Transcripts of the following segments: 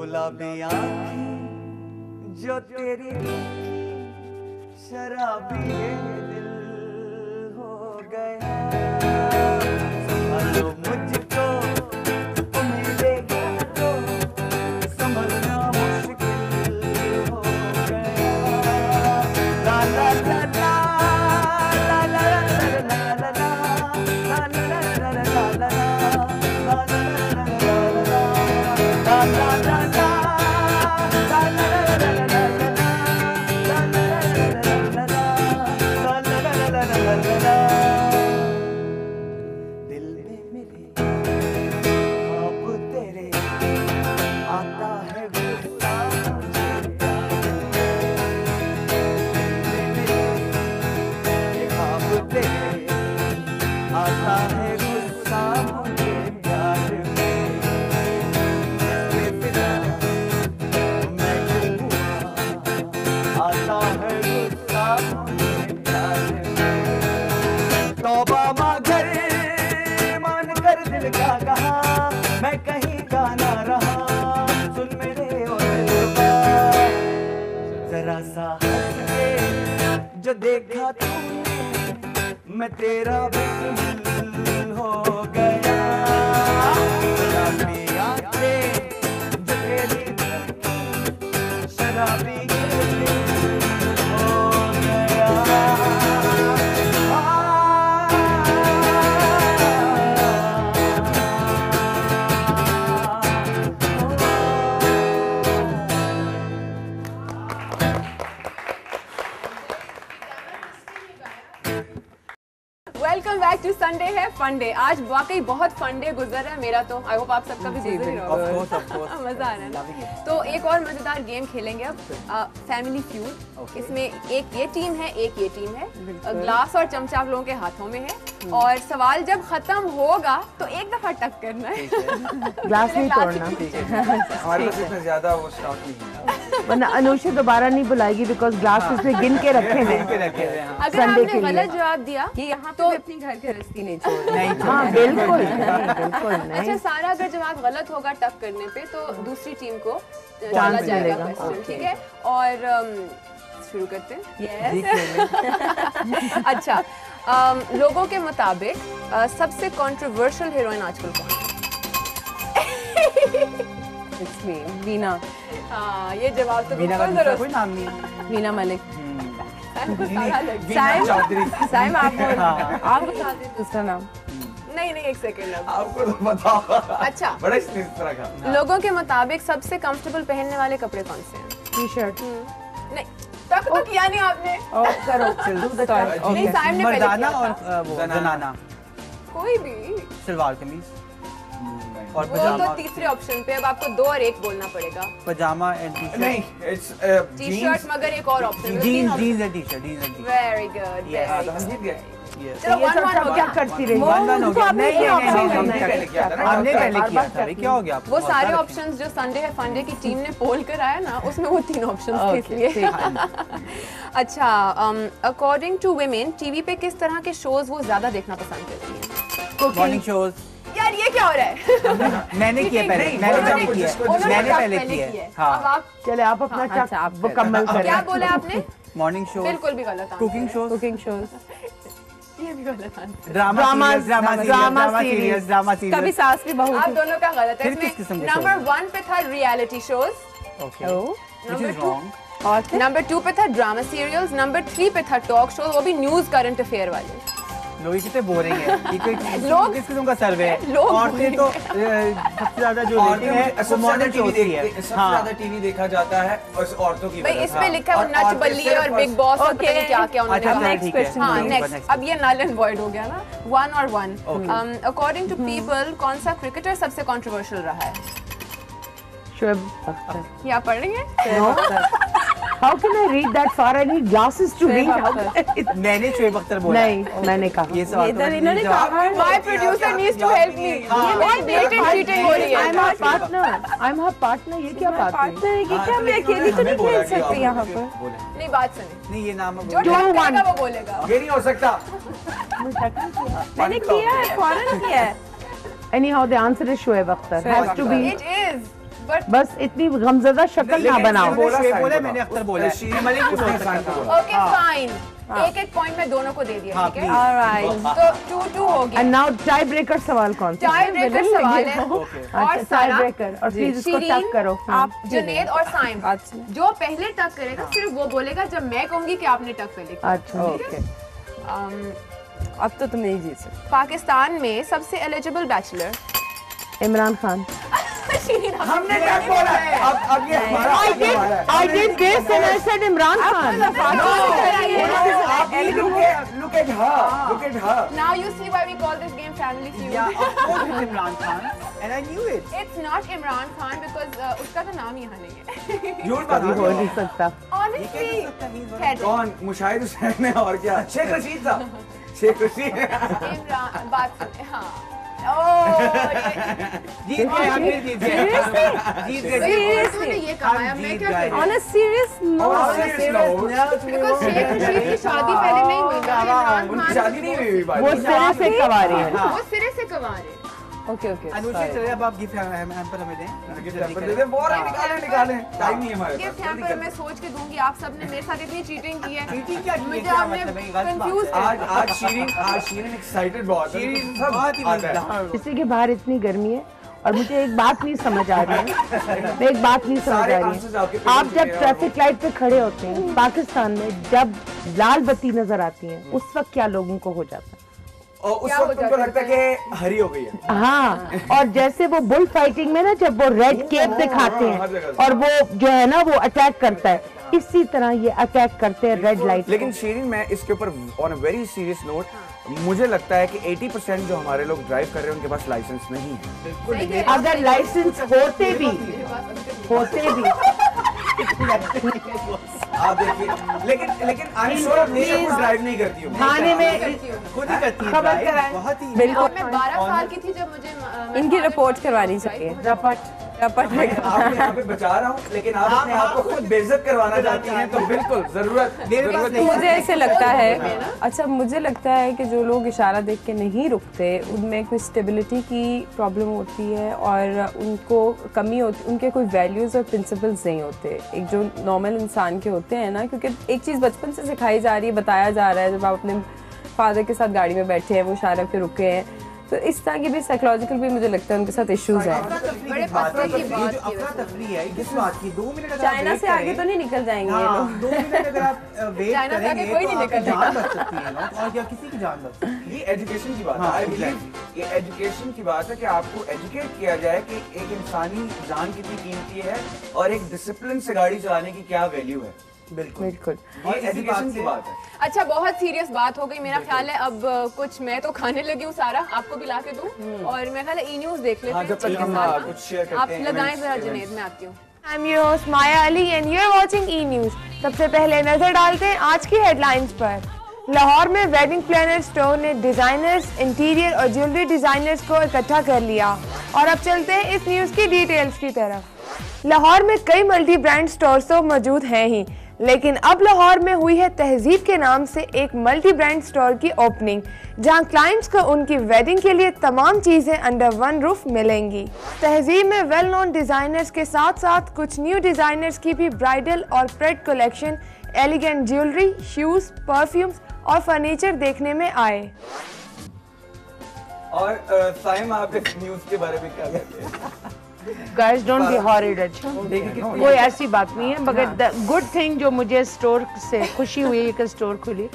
गुलाबी आँखें जो तेरी शराबी दिल हो गया। संभालो मुझको मिलेगा तो संभलना मुश्किल हो गया। ला ला ला ला ला ला ला ला ला दिल में मेरे ख्वाब तेरे आता है गुस्सा मुझे ये ख्वाब तेरे आता है गुस्सा मुझे प्यार में मैं आता है गुस्सा मुझे प्यार में। तौबा मगर मान कर दिल का कहा मैं कहीं का ना रहा। सुन मेरे और दिलबा जरा सा हंस के जो देखा तूने मैं तेरा बिल्कुल हो गया। शराबी आँखें जो तेरी शराबी हो गया। वेलकम बैक टू संडे है फन डे। आज वाकई बहुत फन डे गुजर रहा है मेरा, तो आई होप आप सबका भी गुजर ही रहा होगा। मजा आ रहा है ना। तो एक और मजेदार गेम खेलेंगे अब, फैमिली फ्यूड। इसमें एक ये टीम है एक ये टीम है। ग्लास और चमचा आप लोगों के हाथों में है और सवाल जब खत्म होगा तो एक दफा टक करना है। ग्लास नहीं तोड़ना। हमारे पास इतना ज्यादा वो स्टॉक नहीं है, वरना अनुषा दोबारा नहीं बुलाएगी बिकॉज ग्लास उसने गिन के रखे हैं। अगर आपने गलत जवाब दिया कि यहाँ तो अपनी घर की रस्ती नहीं छोड़। हाँ बिल्कुल बिल्कुल नहीं। अच्छा, सारा अगर जवाब गलत होगा टक करने पे तो दूसरी टीम को डाला जाएगा क्वेश्चन, ठीक है? और शुरू करते हैं। अच्छा, लोगों के मुताबिक सबसे कंट्रोवर्शियल हीरोइन आजकल कौन है? वीना। हाँ, ये जवाब तो मीना का बिल्कुल दूसरा दुरुस्त। कोई नाम नहीं है। वीना मलिक। वीना चौधरी। साइम आप बता दें दूसरा नाम। नहीं, एक सेकंड अब। आपको तो बताओ। अच्छा, बड़ा इस तरह का। लोगों के मुताबिक सबसे कंफर्टेबल पहनने वाले कपड़े कौन से हैं? T shirt. नहीं, तक तो किया नहीं आपने। करो नहीं, साइम ने पहले मर्दाना किया और था। वो जनाना। कोई भी। सलवार कमीज और वो तो पजामा। तीसरे ऑप्शन पे, अब आपको 2 और 1 बोलना पड़ेगा। Pyjama and T shirt. नहीं, it's टी शर्ट मगर एक और ऑप्शन। Jeans and T shirt. Very good. हम जीत गए। चलो ये 1-1 सब हो क्या गया। करती रही? वन हो गया। नहीं हमने पहले किया था ना। हमने पहले किया था। क्या हो गया? वो सारे ऑप्शंस जो संडे है फंडे की टीम ने पोल कराया ना, उसमें वो 3 ऑप्शंस थे इसलिए। अच्छा, अकॉर्डिंग टू वुमेन टीवी पे किस तरह के शोज वो ज्यादा देखना पसंद करती हैं? Morning shows. यार ये क्या हो रहा है? मैंने किया पहले। मैंने पहले किया। हाँ। अब आप चले आप अपना अच्छा, चक आप मुकम्मल करें। क्या बोला आपने? Morning shows. बिल्कुल भी गलत। Cooking shows. Cooking shows. ये भी गलत आंसर। Drama serials. कभी सास भी बहू आप थी। दोनों का गलत है। फिर किस किस्म इसमें के नंबर 1 पे था reality shows, okay oh, which is wrong. और नंबर 2 पे था ड्रामा सीरियल्स, नंबर 3 पे था टॉक शो, वो भी न्यूज करंट अफेयर वाले। लोग कितने बोरिंग है। ये कोई लोग- किस किस्म का सर्वे है? लोग औरतें तो सबसे ज्यादा जो रेटिंग है वो मॉडर्न शोज की है। सबसे ज्यादा टीवी देखा जाता है औरतों की भाई वजह से। इस पे लिखा है वो और नच औरतें बल्ली सिर्फ और बिग बॉस और पता नहीं क्या क्या उन्होंने अच्छा, कहा। ठीक है। हाँ, ठीक है, नेक्स्ट। अब ये नल एंड वॉइड हो गया ना, 1 और 1। अकॉर्डिंग टू पीपल कौन सा क्रिकेटर सबसे कंट्रोवर्शियल रहा है? शोएब अख्तर। ये आप पढ़ रही हैं? How can I read that far? I need glasses to read. मैंने शोएब अख्तर बोला। नहीं, मैंने कहा। ये सवाल तो मैंने इन्होंने जवाब- कहा My producer needs to help me. ये बहुत blatant cheating हो रही है। I'm her partner. I'm her partner. ये क्या बात है? पार्टनर है कि क्या मैं अकेली तो नहीं खेल सकती यहाँ पर। नहीं, बात सुनिए। नहीं ये नाम जो बोला। टक करेगा वो बोलेगा। ये नहीं हो सकता। मैंने किया है, फौरन किया है। Anyhow, the answer is Shoaib Akhtar. Has to be. It is. बस इतनी गमज़दा शक्ल ना बनाओ। बोला मैंने अख्तर बोला ओके फाइन, एक एक पॉइंट मैं दोनों को दे दिया, ठीक है? ऑलराइट, तो 2-2 हो गया। एंड नाउ टाई ब्रेकर सवाल कौन सा? टाई ब्रेकर सवाल है और टाई सारा ब्रेकर, और प्लीज इसको शिरीन, टक करो। आप जुनेद और साइम, अच्छा। जो पहले टक करेगा सिर्फ वो बोलेगा जब मैं कहूंगी कि आपने टक कर ली। अच्छा ओके, अब तो तुम नहीं जीत सकते। पाकिस्तान में सबसे एलिजिबल बैचलर इमरान खान। हमने क्या बोला है? अब ये हमारा I did this and I said Imran Khan. Look at her. Now you see why we call this game Family Feud. Yeah, of course it's Imran Khan, and I knew it. It's not Imran Khan because उसका तो नाम यहाँ नहीं है। झूठ कभी हो नहीं सकता। Honestly, खैर, कौन? मुशाहिद हुसैन है और क्या? शेख रशीद साहब। शेख रशीद। इमरान बात सुने, हाँ। ओह, जीत गए हम, जीत गए। जीत गए। तूने ये कहा है, मैं क्या करूँ? On a serious note, Because Sheikh Rashid की शादी पहले नहीं हुई ना, इमरान उनकी खान शादी नहीं हुई भाई। वो सिरे से कवा रही है। वो सिरे से कमा रहे। ओके ओके, अनुष्का चलिए, अब आप गिफ्ट हम पर हमें दें। गिफ्ट हैम्पर दे दे, वो रहा निकालें। टाइम नहीं है हमारे गिफ्ट पास। हैम्पर मैं सोच के दूंगी, आप सबने मेरे साथ इतनी चीटिंग की है। चीटिंग क्या की है? मुझे क्या आपने मतलब है? ये गलत बात कंफ्यूज है। आज शीरीन एक्साइटेड बहुत है। शीरीन सब बहुत ही आता है। मजेदार। इसी के बाहर इतनी गर्मी है और मुझे एक बात नहीं समझ आ रही है। मैं एक बात नहीं समझ आ सारे रही answers है। आपके पेपर आप में जब हैं ट्रैफिक लाइट पे खड़े होते हैं पाकिस्तान में, जब लाल बत्ती नजर आती है, उस वक्त क्या लोगों को हो जाता है? और उस क्या हो वक्त तुमको जाता लगता है कि हरी हो गई है। हाँ, और जैसे वो बुल फाइटिंग में ना, जब वो रेड केप दिखाते हर हैं जगह। और वो जो है ना वो अटैक करता है, इसी तरह ये अटैक करते हैं रेड लाइट। लेकिन शीरीन, मैं इसके ऊपर on a very serious note, मुझे लगता है कि 80% जो हमारे लोग ड्राइव कर रहे हैं उनके पास लाइसेंस नहीं है। अगर लाइसेंस होते भी आप देखिए, लेकिन आई एम श्योर हमेशा खुद ड्राइव नहीं करती हूँ। थाने में खुद ही करती है खबर drive, कराएं। बहुत ही बिल्कुल। मैं 12 साल की थी जब मुझे इनकी रिपोर्ट करवानी चाहिए। रपट मैं आपको यहाँ पे बचा रहा हूँ, लेकिन आप अपने आप को खुद बेइज्जत करवाना चाहती हैं, तो बिल्कुल जरूरत नहीं। मुझे ऐसे लगता है, अच्छा मुझे लगता है कि जो लोग इशारा देख के नहीं रुकते, उनमें कोई स्टेबिलिटी की प्रॉब्लम होती है और उनको कमी होती, उनके कोई वैल्यूज़ और प्रिंसिपल्स नहीं होते एक जो नॉर्मल इंसान के होते हैं ना। क्योंकि एक चीज़ बचपन से सिखाई जा रही है, बताया जा रहा है, जब आप अपने फादर के साथ गाड़ी में बैठे हैं, वो इशारा पे रुके हैं, तो इस तरह की भी साइकोलॉजिकल भी मुझे लगता है उनके साथ इश्यूज हैं। बड़े पत्ते की बात जो अफरा तफरी है, किस बात की? 2 मिनट अगर चाइना से आगे तो नहीं निकल जाएंगे ये लोग। 2 मिनट अगर आप वेट चाइना से आगे करेंगे कोई तो नहीं आपकी निकल जान बच सकती है लोग, और या किसी की जान बच सकती है। ये एजुकेशन की बात है। हाँ, आई बिलीव ये एजुकेशन की बात है कि आपको एजुकेट किया जाए कि एक इंसानी जान कितनी कीमती है और एक डिसिप्लिन से गाड़ी चलाने की क्या वैल्यू है। बिल्कुल बिल्कुल। ये एजुकेशन की बात है। अच्छा, बहुत सीरियस बात हो गई। मेरा ख्याल है अब कुछ मैं तो खाने लगी हूँ, सारा आपको भी ला के दूँ, और मेरा ख्याल है ई न्यूज़ देख लेते हाँ, हैं। जब तक हम कुछ शेयर करते आप हैं, लगाएं जरा events- जुनेद, मैं आती हूँ। I'm your host Maya Ali and you're watching E News। सबसे पहले नजर डालते हैं आज की हेडलाइंस पर। लाहौर में वेडिंग प्लानर स्टोर ने डिजाइनर्स, इंटीरियर और ज्वेलरी डिजाइनर्स को इकट्ठा कर लिया। और अब चलते हैं इस न्यूज़ की डिटेल्स की तरफ। लाहौर में कई मल्टी ब्रांड स्टोर्स तो मौजूद हैं ही, लेकिन अब लाहौर में हुई है तहजीब के नाम से एक मल्टी ब्रांड स्टोर की ओपनिंग, जहां क्लाइंट्स को उनकी वेडिंग के लिए तमाम चीजें अंडर वन रूफ मिलेंगी। तहजीब में वेल नोन डिजाइनर्स के साथ साथ कुछ न्यू डिजाइनर्स की भी ब्राइडल और pret collection, elegant jewellery, shoes, perfumes और फर्नीचर देखने में आए। और साइम, आप इस न्यूज़ के बारे में क्या कहते हैं? Guys don't be horrid. अच्छा, कोई ऐसी बात नहीं है, मगर द गुड थिंग जो मुझे स्टोर से खुशी हुई है कि स्टोर खुली,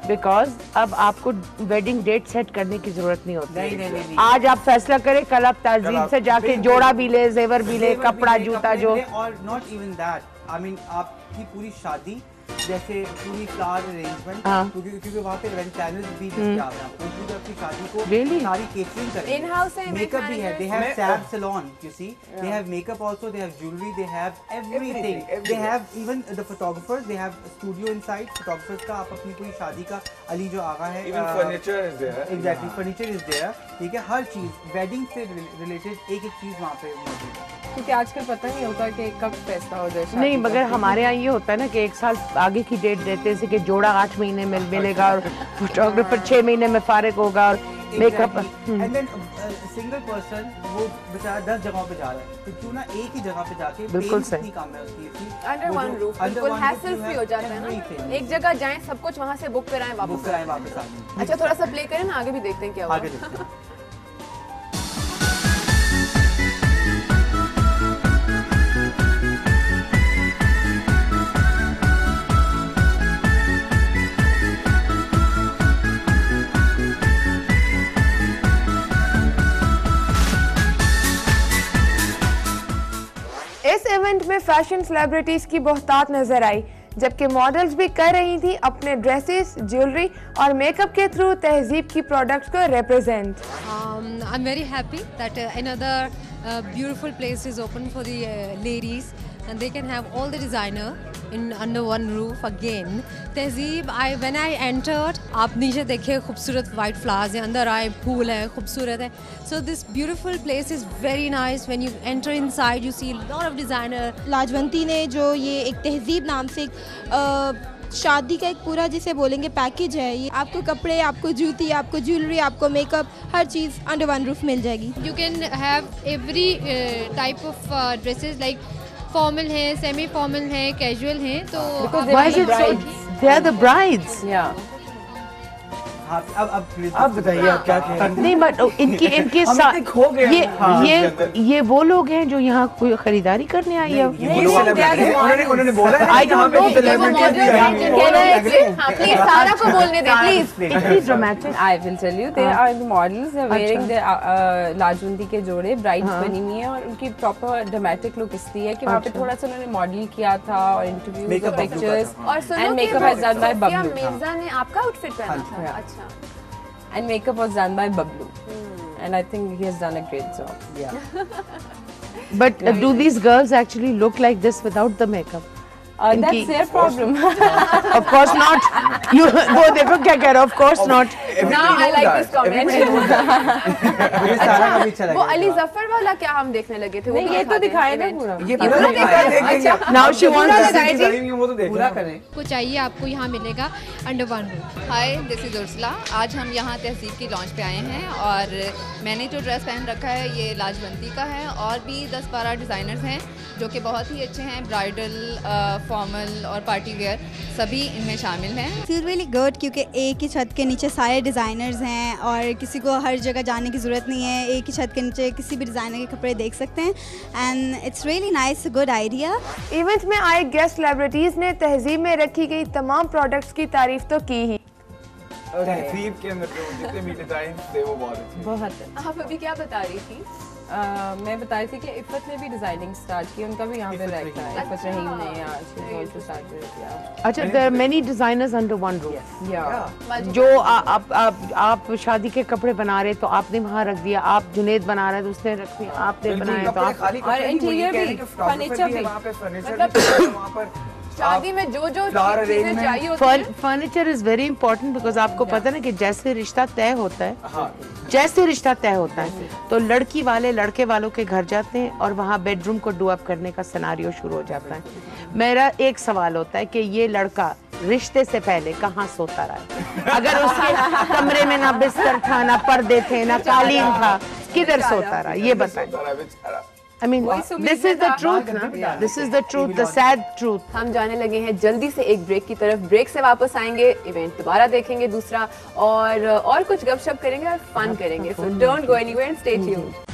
बिकॉज अब आपको वेडिंग डेट सेट करने की जरूरत नहीं होती। नहीं। आज आप फैसला करें, कल आप तहजीब से जाके जोड़ा भी ले, जेवर भी ले, कपड़ा जूता जो। और not even that, I mean आपकी पूरी शादी जैसे पूरी फ्लावर अरेंजमेंट, हाँ। क्योंकि वहाँ पे इवेंट प्लानर्स भी दस्तियाब हैं, आपको पूरी अपनी शादी को Really? सारी केटरिंग करेंगे। In-house है, event मेकअप भी है, दे हैव मैं- सैब salon, you see, they have makeup also, they have jewellery, they have everything, they have even the photographers, they have studio inside photographers का। आप अपनी पूरी शादी का, अली जो आगा है, Even furniture is there. Exactly, furniture is there, ठीक है, हर चीज वेडिंग से रिलेटेड एक चीज वहाँ पे मौजूद है। क्योंकि आजकल पता नहीं होता कि कब फैसला हो जाए शादी नहीं, का। मगर हमारे यहाँ ये होता है ना कि एक साल आगे की डेट देते हैं कि जोड़ा 8 महीने में मिलेगा और फोटोग्राफर 6 महीने में फारिग होगा और Makeup. And then single person वो बेचारा 10 जगहों पे जा रहा है, तो क्यों ना एक ही जगह पे जाके बिल्कुल पेन सही। कितनी कम है उसकी, अंडर वन रूफ बिल्कुल हैसल फ्री हो जाता है ना, एक जगह जाएं सब कुछ वहाँ से बुक कराएं बुक वापस कराएं वापस आए। अच्छा थोड़ा सा प्ले करें ना, आगे भी देखते हैं क्या आगे होगा। देखते हैं। इस इवेंट में फैशन सेलिब्रिटीज की बहुतात नजर आई, जबकि मॉडल्स भी कर रही थी अपने ड्रेसेस, ज्वेलरी और मेकअप के थ्रू तहजीब की प्रोडक्ट्स को represent. I'm very happy that another beautiful place is open for the ladies and they can have all the designer in under one roof again. तहजीब, when I entered, आप नीचे देखिए खूबसूरत white flowers हैं, अंदर आए फूल है, खूबसूरत है. So this beautiful place is very nice. When you enter inside, you see a lot of designer. लाजवंती ने जो ये एक तहजीब नाम से शादी का एक पूरा जिसे बोलेंगे पैकेज है, ये आपको कपड़े, आपको जूती, आपको ज्वेलरी, आपको मेकअप, हर चीज़ अंडर वन रूफ मिल जाएगी। You can have every type of dresses like formal है, semi formal है, casual है, तो Why is it so? They are the brides. Yeah. हाँ, अब आप बताइए आप क्या कह रहे हैं? नहीं बट इनके हम साथ इतने खो गए हैं हाँ, ये वो लोग हैं जो यहाँ कोई खरीदारी करने आई है। ये लोग celebrity हैं, उन्होंने बोला है I कि यहाँ don't पे know, celebrity भी हैं। प्लीज सारा को बोलने दे प्लीज। इतनी dramatic. I will tell you, they are the models. They're wearing the लाजवंती के जोड़े, brides बनी हुई हैं और उनकी proper dramatic look इसलिए है कि वहाँ पे थोड़ा सा उन्होंने मॉडल किया था और interviews Makeup और बबलू का pictures था, और सुनो and कि makeup वो has done by Sophia Bablu. Mirza ने आपका आउटफिट पहना था। हाँ। अच्छा And makeup was done by Bablu. And I think he has done a great job. But do these girls actually look like this without the makeup? That's their problem. Of course not. You वो देखो क्या कह रहा है? Of course not. Now I like this comment. मुझे सारा का भी अच्छा वो लगा। अली जफर वाला क्या हम देखने लगे थे? वो नहीं, भी ये दिखा तो दें दिखाया ना event। पूरा। ये पूरा देखेंगे। Now she wants to लगाए जी। जी वो तो देख पूरा करें। आपको चाहिए, आपको यहाँ मिलेगा under one roof. Hi, this is Ursula. आज हम यहाँ तहजीब की लॉन्च पे आए हैं और मैंने जो ड्रेस पहन रखा है ये लाजवंती का है और भी 10-12 डिज़ाइनर्स हैं जो कि बहुत ही अच्छे हैं, ब्राइडल, फॉर्मल और पार्टी वेयर सभी इनमें शामिल हैं। फील रियली गुड क्योंकि एक ही छत के नीचे सारे डिज़ाइनर्स हैं और किसी को हर जगह जाने की ज़रूरत नहीं है, एक ही छत के नीचे किसी भी डिज़ाइनर के कपड़े देख सकते हैं and it's really nice, good idea. Event में आए गेस्ट सेलिब्रिटीज ने तहजीब में रखी गई तमाम प्रोडक्ट्स की तारीफ तो की ही। तहजीब के अंदर जो जितने भी डिजाइन थे वो बहुत अच्छे। बहुत। आप अभी क्या बता रही थी? मैं बता रही थी कि इफ़त ने भी डिजाइनिंग स्टार्ट की, उनका भी यहाँ पे रहता है। इफ़त रहीम ने यहाँ से स्टार्ट किया। अच्छा, there are many designers under one roof. या जो आप शादी के कपड़े बना रहे तो आपने वहाँ रख दिया, आप जुनेद बना रहे तो उसने रख दिया, आपने बनाया तो आप खाली और इंटीरियर भी, फर्नीचर भी। वहाँ पे फर्नीचर भी वहाँ पर शादी में जो जो flower चीजें arrangement, चाहिए होती हैं। Furniture is very important because आपको पता ना कि जैसे रिश्ता तय होता है, हाँ जैसे रिश्ता तय होता है तो लड़की वाले लड़के वालों के घर जाते हैं और वहाँ बेडरूम को डू अप करने का सिनारियो शुरू हो जाता है। मेरा एक सवाल होता है कि ये लड़का रिश्ते से पहले कहाँ सोता रहा? अगर उसके कमरे में ना बिस्तर था, ना पर्दे थे, ना कालीन था, किधर सोता रहा? ये बताएं। I mean, this is the truth, ना? This is the truth, the sad truth. हम जाने लगे हैं जल्दी से एक ब्रेक की तरफ। ब्रेक से वापस आएंगे, इवेंट दोबारा देखेंगे दूसरा और कुछ गपशप करेंगे और फन करेंगे। So don't go anywhere and stay tuned.